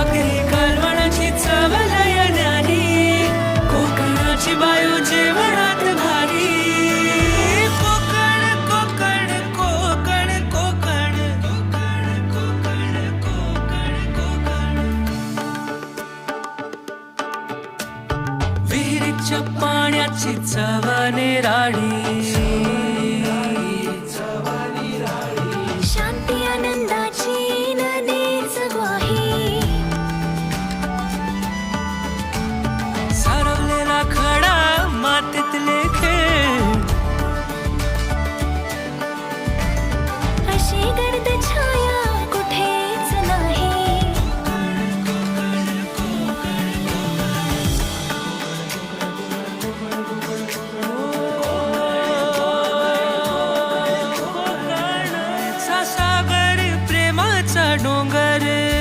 भाकरी कालवणाची चव लय न्यारी, कोकणाची बायो जेवणात भारी. कोकण कोकण कोकण कोकण कोकण कोकण कोकण कोकण. विहिरीच्या पाण्याची चव निराळी,